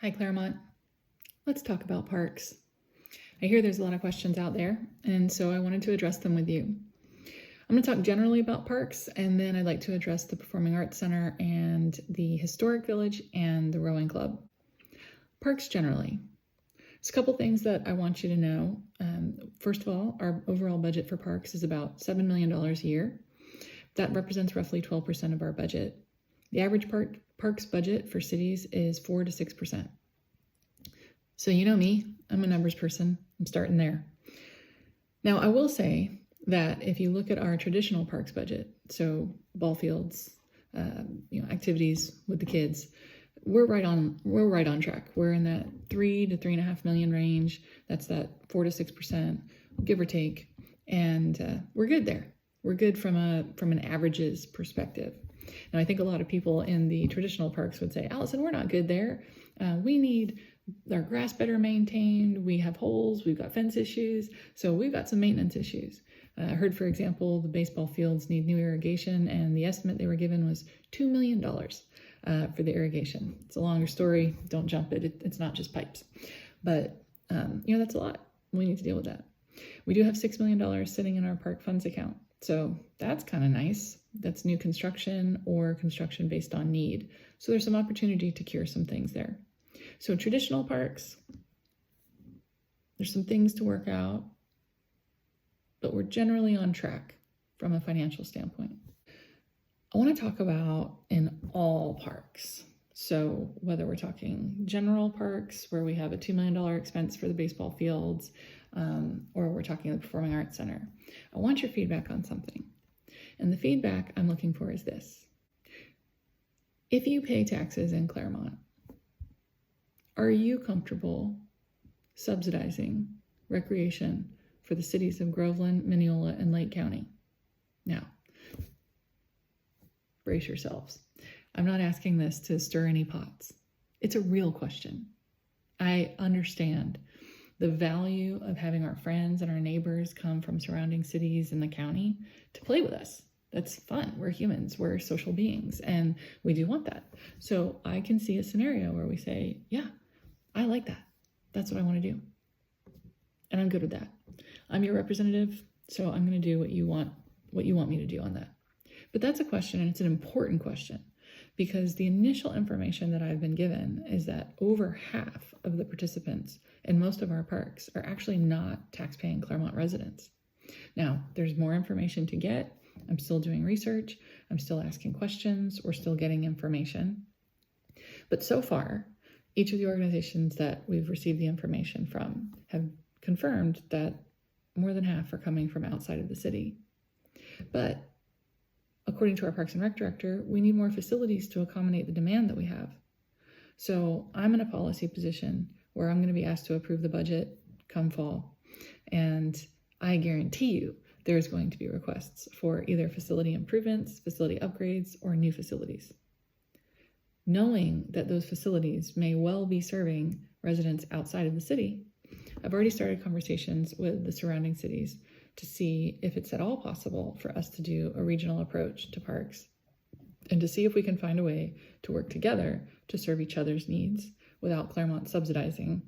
Hi, Clermont. Let's talk about parks. I hear there's a lot of questions out there, and so I wanted to address them with you. I'm going to talk generally about parks, and then I'd like to address the Performing Arts Center and the Historic Village and the Rowing Club. Parks generally. There's a couple things that I want you to know. First of all, our overall budget for parks is about $7 million a year. That represents roughly 12% of our budget. The average parks budget for cities is 4 to 6%. So you know me, I'm a numbers person. I'm starting there. Now, I will say that if you look at our traditional parks budget, so ball fields, activities with the kids, we're right on track. We're in that 3 to 3.5 million range. That's that 4 to 6%, give or take, and we're good there. We're good from an averages perspective. Now, I think a lot of people in the traditional parks would say, Allison, we're not good there. We need our grass better maintained. We have holes. We've got fence issues. So we've got some maintenance issues. I heard, for example, the baseball fields need new irrigation, and the estimate they were given was $2 million for the irrigation. It's a longer story. Don't jump it. It's not just pipes. But, that's a lot. We need to deal with that. We do have $6 million sitting in our park funds account. So that's kind of nice. That's new construction or construction based on need. So there's some opportunity to cure some things there. So traditional parks, there's some things to work out, but we're generally on track from a financial standpoint. I want to talk about in all parks. So whether we're talking general parks where we have a $2 million expense for the baseball fields, or we're talking the Performing Arts Center, I want your feedback on something. And the feedback I'm looking for is this. If you pay taxes in Clermont, are you comfortable subsidizing recreation for the cities of Groveland, Mineola, and Lake County? Now, brace yourselves. I'm not asking this to stir any pots. It's a real question. I understand the value of having our friends and our neighbors come from surrounding cities in the county to play with us. That's fun. We're humans. We're social beings, and we do want that. So I can see a scenario where we say, yeah, I like that. That's what I want to do. And I'm good with that. I'm your representative, so I'm going to do what you want me to do on that. But that's a question, and it's an important question, because the initial information that I've been given is that over half of the participants in most of our parks are actually not taxpaying Clermont residents. Now, there's more information to get. I'm still doing research. I'm still asking questions. We're still getting information. But so far, each of the organizations that we've received the information from have confirmed that more than half are coming from outside of the city. But according to our Parks and Rec director, we need more facilities to accommodate the demand that we have. So I'm in a policy position where I'm going to be asked to approve the budget come fall. And I guarantee you there's going to be requests for either facility improvements, facility upgrades, or new facilities. Knowing that those facilities may well be serving residents outside of the city, I've already started conversations with the surrounding cities to see if it's at all possible for us to do a regional approach to parks and to see if we can find a way to work together to serve each other's needs without Clermont subsidizing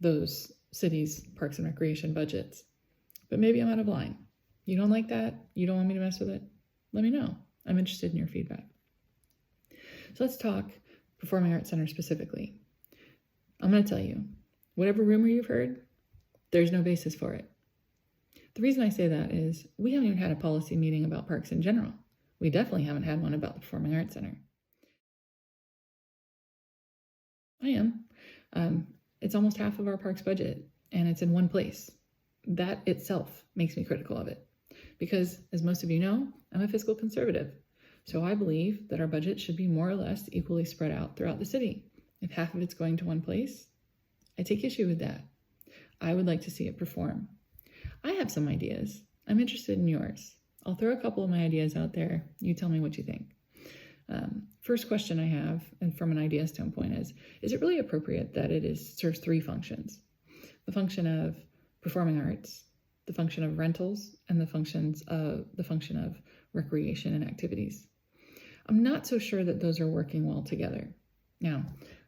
those cities' parks and recreation budgets. But maybe I'm out of line. You don't like that? You don't want me to mess with it? Let me know. I'm interested in your feedback. So let's talk Performing Arts Center specifically. I'm going to tell you, whatever rumor you've heard, there's no basis for it. The reason I say that is we haven't even had a policy meeting about parks in general. We definitely haven't had one about the Performing Arts Center. I am. It's almost half of our parks budget, and it's in one place. That itself makes me critical of it. Because, as most of you know, I'm a fiscal conservative. So I believe that our budget should be more or less equally spread out throughout the city. If half of it's going to one place, I take issue with that. I would like to see it perform. I have some ideas. I'm interested in yours. I'll throw a couple of my ideas out there. You tell me what you think. First question I have, and from an idea standpoint, is it really appropriate that it serves three functions? The function of performing arts, the function of rentals, and the function of recreation and activities. I'm not so sure that those are working well together. Now,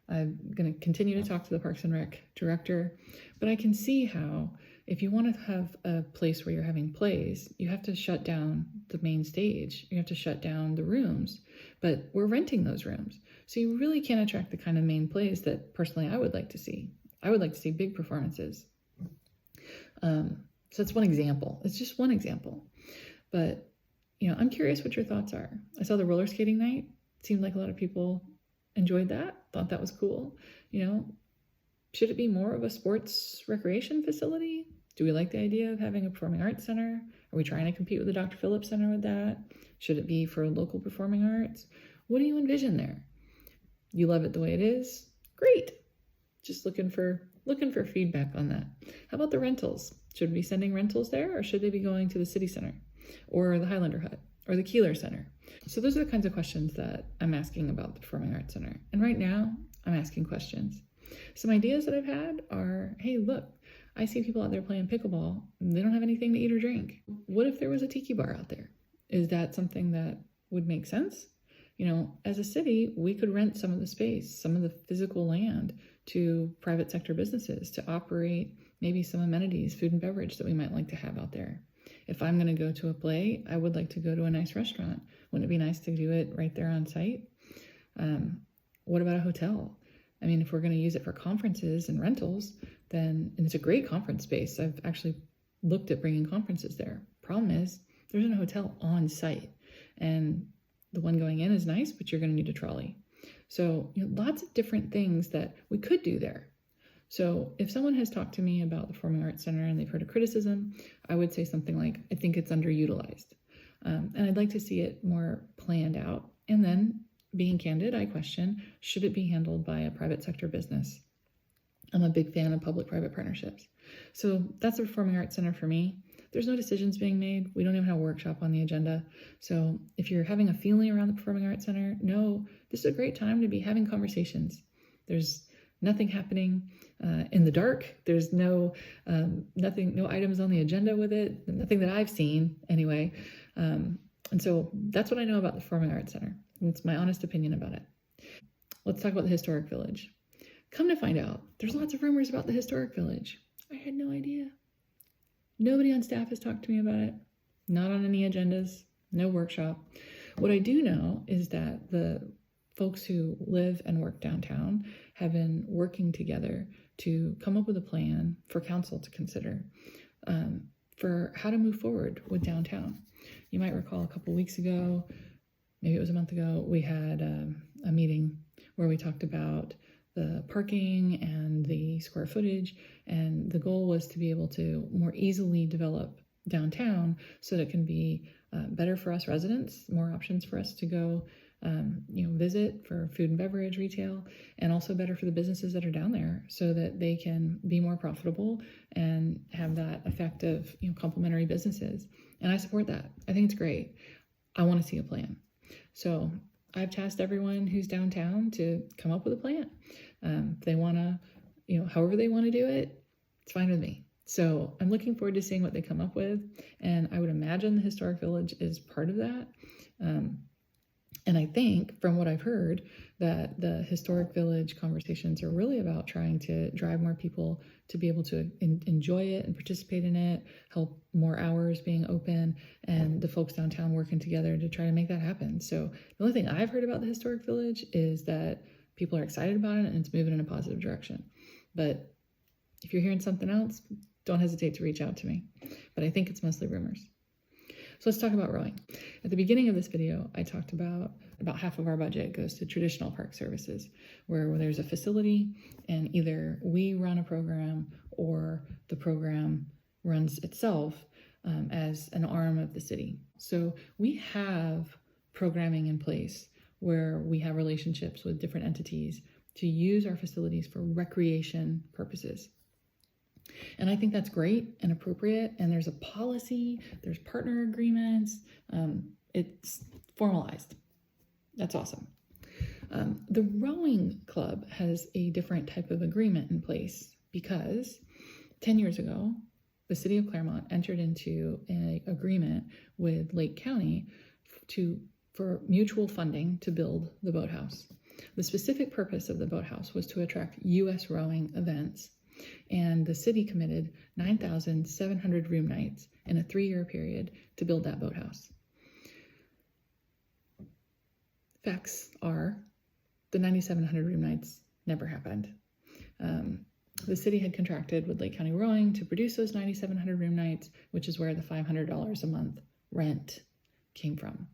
I'm going to continue to talk to the Parks and Rec director, but I can see how if you want to have a place where you're having plays, you have to shut down the main stage. You have to shut down the rooms, but we're renting those rooms. So you really can't attract the kind of main plays that personally I would like to see. I would like to see big performances. So that's one example. It's just one example. But, I'm curious what your thoughts are. I saw the roller skating night. It seemed like a lot of people enjoyed that, thought that was cool. Should it be more of a sports recreation facility? Do we like the idea of having a performing arts center? Are we trying to compete with the Dr. Phillips Center with that? Should it be for local performing arts? What do you envision there? You love it the way it is? Great. Just looking for feedback on that. How about the rentals? Should we be sending rentals there, or should they be going to the city center or the Highlander Hut or the Keeler Center? So those are the kinds of questions that I'm asking about the Performing Arts Center. And right now I'm asking questions. Some ideas that I've had are, hey, look, I see people out there playing pickleball. They don't have anything to eat or drink. What if there was a tiki bar out there? Is that something that would make sense? As a city, we could rent some of the space, some of the physical land to private sector businesses to operate maybe some amenities, food and beverage that we might like to have out there. If I'm going to go to a play, I would like to go to a nice restaurant. Wouldn't it be nice to do it right there on site? What about a hotel? If we're going to use it for conferences and rentals, and it's a great conference space. I've actually looked at bringing conferences there. Problem is, there isn't a hotel on site. And the one going in is nice, but you're going to need a trolley. So lots of different things that we could do there. So if someone has talked to me about the Performing Arts Center and they've heard a criticism, I would say something like, I think it's underutilized. And I'd like to see it more planned out. And then, being candid, I question, should it be handled by a private sector business? I'm a big fan of public-private partnerships. So that's the Performing Arts Center for me. There's no decisions being made. We don't even have a workshop on the agenda. So if you're having a feeling around the Performing Arts Center, no, this is a great time to be having conversations. There's nothing happening in the dark. There's no items on the agenda with it, nothing that I've seen anyway. And so that's what I know about the Performing Arts Center. It's my honest opinion about it. Let's talk about the Historic Village. Come to find out, there's lots of rumors about the Historic Village. I had no idea. Nobody on staff has talked to me about it. Not on any agendas, no workshop. What I do know is that the folks who live and work downtown have been working together to come up with a plan for council to consider for how to move forward with downtown. You might recall a couple weeks ago, maybe it was a month ago, we had a meeting where we talked about the parking and the square footage, and the goal was to be able to more easily develop downtown so that it can be better for us residents, more options for us to go visit for food and beverage, retail, and also better for the businesses that are down there so that they can be more profitable and have that effect of complementary businesses. And I support that. I think it's great. I want to see a plan. So I've tasked everyone who's downtown to come up with a plan. If they want to, however they want to do it, it's fine with me. So I'm looking forward to seeing what they come up with. And I would imagine the Historic Village is part of that. And I think from what I've heard that the Historic Village conversations are really about trying to drive more people to be able to enjoy it and participate in it, help more hours being open, and the folks downtown working together to try to make that happen. So the only thing I've heard about the Historic Village is that people are excited about it and it's moving in a positive direction. But if you're hearing something else, don't hesitate to reach out to me. But I think it's mostly rumors. So let's talk about rowing. At the beginning of this video, I talked about half of our budget goes to traditional park services, where there's a facility and either we run a program or the program runs itself as an arm of the city. So we have programming in place where we have relationships with different entities to use our facilities for recreation purposes. And I think that's great and appropriate. And there's a policy, there's partner agreements. It's formalized. That's awesome. The rowing club has a different type of agreement in place because 10 years ago, the city of Clermont entered into an agreement with Lake County for mutual funding to build the boathouse. The specific purpose of the boathouse was to attract U.S. rowing events, and the city committed 9,700 room nights in a 3-year period to build that boathouse. Facts are the 9,700 room nights never happened. The city had contracted with Lake County Rowing to produce those 9,700 room nights, which is where the $500 a month rent came from.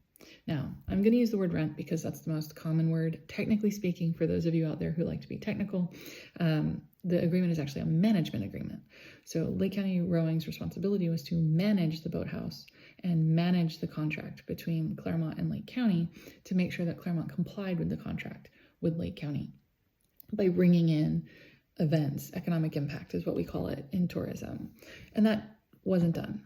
Now, I'm going to use the word rent because that's the most common word. Technically speaking, for those of you out there who like to be technical, the agreement is actually a management agreement. So Lake County Rowing's responsibility was to manage the boathouse and manage the contract between Clermont and Lake County to make sure that Clermont complied with the contract with Lake County by bringing in events. Economic impact is what we call it in tourism. And that wasn't done.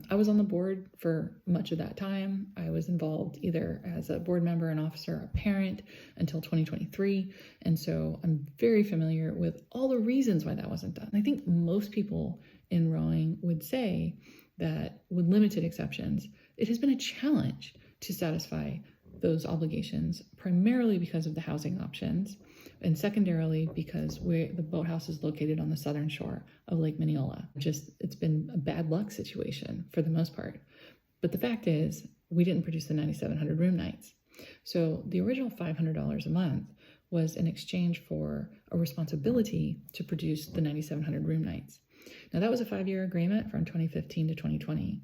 I was on the board for much of that time. I was involved either as a board member, an officer, a parent until 2023. And so I'm very familiar with all the reasons why that wasn't done. I think most people in rowing would say that with limited exceptions, it has been a challenge to satisfy those obligations, primarily because of the housing options, and secondarily because the boathouse is located on the southern shore of Lake Mineola. It's been a bad luck situation for the most part. But the fact is, we didn't produce the 9,700 room nights. So the original $500 a month was in exchange for a responsibility to produce the 9,700 room nights. Now that was a 5-year agreement from 2015 to 2020.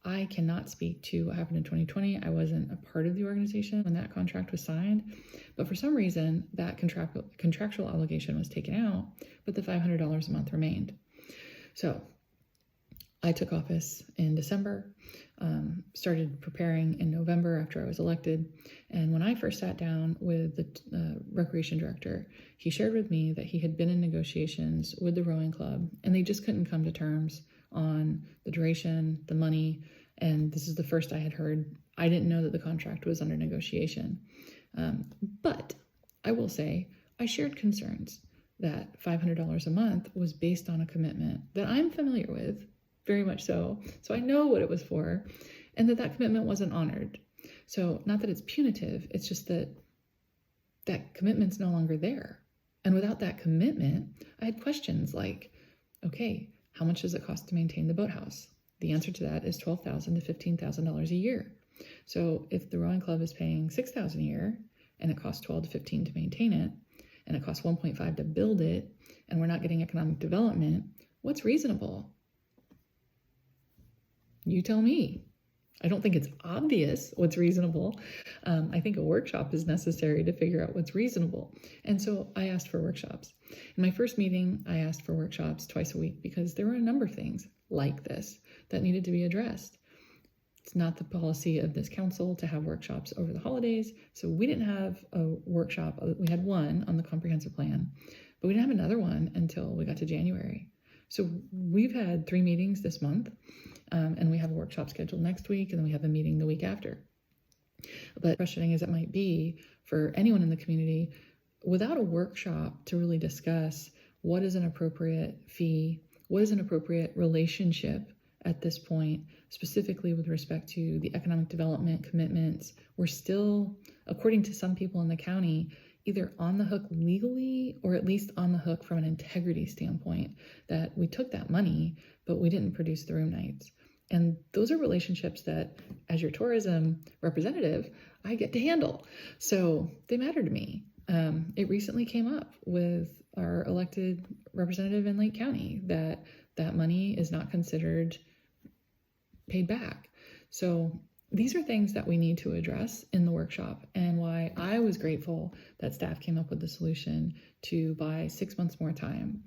I cannot speak to what happened in 2020. I wasn't a part of the organization when that contract was signed, but for some reason that contractual obligation was taken out, but the $500 a month remained. So I took office in December, started preparing in November after I was elected. And when I first sat down with the recreation director, he shared with me that he had been in negotiations with the rowing club and they just couldn't come to terms on the duration, the money, and this is the first I had heard. I didn't know that the contract was under negotiation. But I will say I shared concerns that $500 a month was based on a commitment that I'm familiar with, very much so. So I know what it was for, and that commitment wasn't honored. So not that it's punitive, it's just that that commitment's no longer there. And without that commitment, I had questions like, okay, how much does it cost to maintain the boathouse? The answer to that is $12,000 to $15,000 a year. So if the rowing club is paying $6,000 a year and it costs $12,000 to $15,000 to maintain it, and it costs $1.5 to build it, and we're not getting economic development, what's reasonable? You tell me. I don't think it's obvious what's reasonable. I think a workshop is necessary to figure out what's reasonable. And so I asked for workshops. In my first meeting, I asked for workshops twice a week because there were a number of things like this that needed to be addressed. It's not the policy of this council to have workshops over the holidays. So we didn't have a workshop. We had one on the comprehensive plan, but we didn't have another one until we got to January. So we've had 3 meetings this month, and we have a workshop scheduled next week, and then we have a meeting the week after. But frustrating as it might be for anyone in the community, without a workshop to really discuss what is an appropriate fee, what is an appropriate relationship at this point, specifically with respect to the economic development commitments, we're still, according to some people in the county, either on the hook legally or at least on the hook from an integrity standpoint, that we took that money, but we didn't produce the room nights. And those are relationships that, as your tourism representative, I get to handle. So they matter to me. It recently came up with our elected representative in Lake County that money is not considered paid back. So these are things that we need to address in the workshop, and why I was grateful that staff came up with the solution to buy 6 months more time.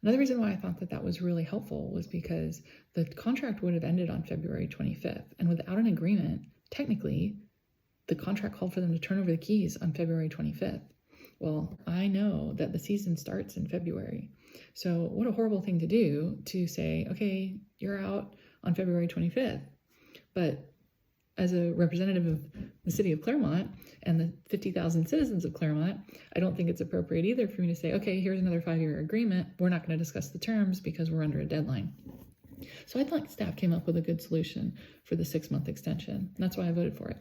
Another reason why I thought that was really helpful was because the contract would have ended on February 25th, and without an agreement, technically, the contract called for them to turn over the keys on February 25th. Well, I know that the season starts in February. So what a horrible thing to do to say, okay, you're out on February 25th. But as a representative of the city of Clermont and the 50,000 citizens of Clermont, I don't think it's appropriate either for me to say, okay, here's another 5-year agreement. We're not going to discuss the terms because we're under a deadline. So I thought staff came up with a good solution for the 6-month extension. That's why I voted for it.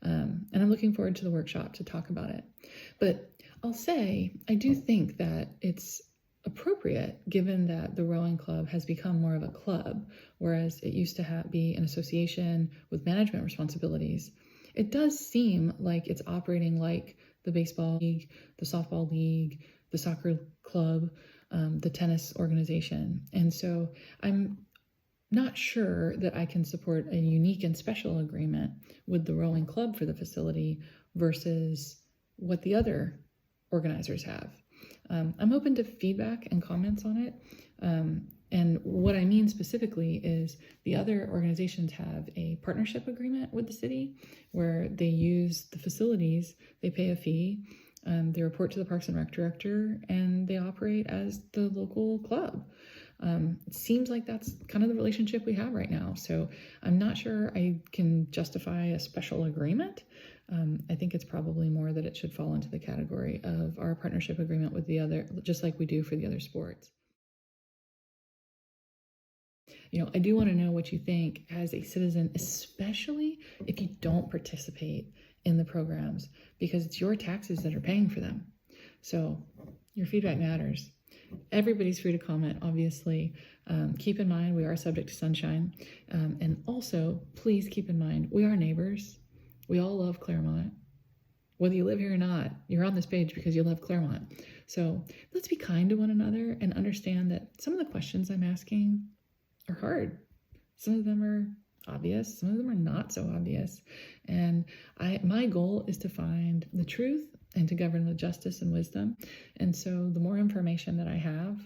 And I'm looking forward to the workshop to talk about it. But I'll say, I do think that it's appropriate given that the rowing club has become more of a club, whereas it used to be an association with management responsibilities. It does seem like it's operating like the baseball league, the softball league, the soccer club, the tennis organization. And so I'm not sure that I can support a unique and special agreement with the rowing club for the facility versus what the other organizers have. I'm open to feedback and comments on it. And what I mean specifically is the other organizations have a partnership agreement with the city where they use the facilities, they pay a fee, they report to the Parks and Rec director, and they operate as the local club. It seems like that's kind of the relationship we have right now. So I'm not sure I can justify a special agreement. I think it's probably more that it should fall into the category of our partnership agreement with the other, just like we do for the other sports. I do want to know what you think as a citizen, especially if you don't participate in the programs, because it's your taxes that are paying for them. So your feedback matters. Everybody's free to comment, obviously. Keep in mind, we are subject to sunshine. And also, please keep in mind, we are neighbors. We all love Clermont. Whether you live here or not, you're on this page because you love Clermont. So let's be kind to one another and understand that some of the questions I'm asking are hard. Some of them are obvious. Some of them are not so obvious. And my goal is to find the truth and to govern with justice and wisdom. And so the more information that I have,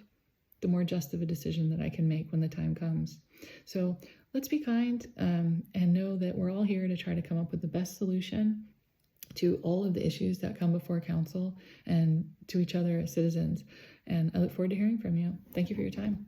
the more just of a decision that I can make when the time comes. So let's be kind and know that we're all here to try to come up with the best solution to all of the issues that come before council and to each other as citizens. And I look forward to hearing from you. Thank you for your time.